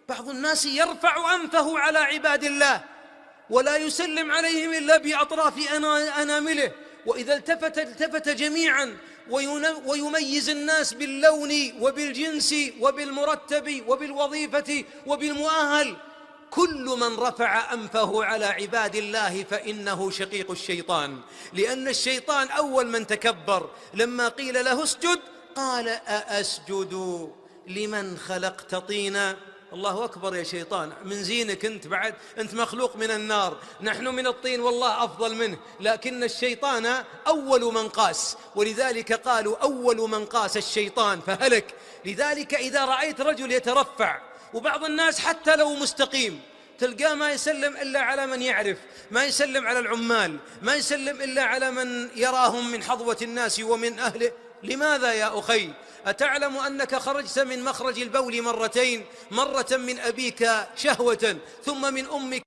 بعض الناس يرفع أنفه على عباد الله ولا يسلم عليهم إلا بأطراف أنامله، وإذا التفت جميعا ويميز الناس باللون وبالجنس وبالمرتب وبالوظيفة وبالمؤهل. كل من رفع أنفه على عباد الله فإنه شقيق الشيطان، لأن الشيطان أول من تكبر لما قيل له اسجد قال أأسجد لمن خلقت طينا. الله أكبر يا شيطان، من زينك أنت، بعد أنت مخلوق من النار، نحن من الطين والله أفضل منه، لكن الشيطان أول من قاس، ولذلك قالوا أول من قاس الشيطان فهلك. لذلك إذا رأيت رجل يترفع، وبعض الناس حتى لو مستقيم تلقاه ما يسلم إلا على من يعرف، ما يسلم على العمال، ما يسلم إلا على من يراهم من حظوة الناس ومن أهله. لماذا يا أخي؟ أتعلم أنك خرجت من مخرج البول مرتين، مرة من أبيك شهوة ثم من أمك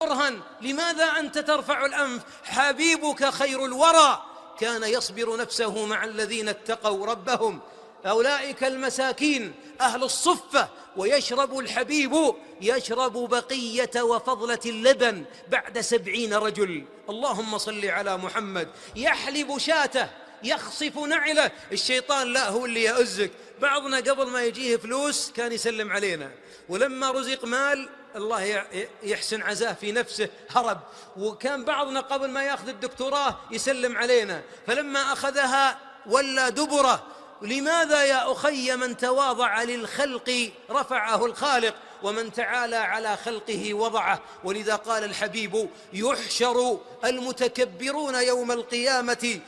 كرها؟ لماذا أنت ترفع الأنف؟ حبيبك خير الورى كان يصبر نفسه مع الذين اتقوا ربهم، أولئك المساكين أهل الصفة، ويشرب الحبيب يشرب بقية وفضلة اللبن بعد 70 رجل. اللهم صل على محمد. يحلب شاته يخصف نعله، الشيطان لا هو اللي يؤزك. بعضنا قبل ما يجيه فلوس كان يسلم علينا، ولما رزق مال الله يحسن عزاه في نفسه هرب، وكان بعضنا قبل ما يأخذ الدكتوراه يسلم علينا، فلما أخذها ولا دبره. لماذا يا أخي؟ من تواضع للخلق رفعه الخالق، ومن تعالى على خلقه وضعه. ولذا قال الحبيب يحشر المتكبرون يوم القيامة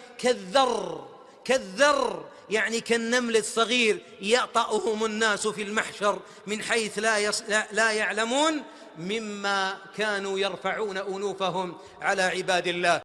كالذر، يعني كالنمل الصغير، يطأهم الناس في المحشر من حيث لا يعلمون، مما كانوا يرفعون أنوفهم على عباد الله.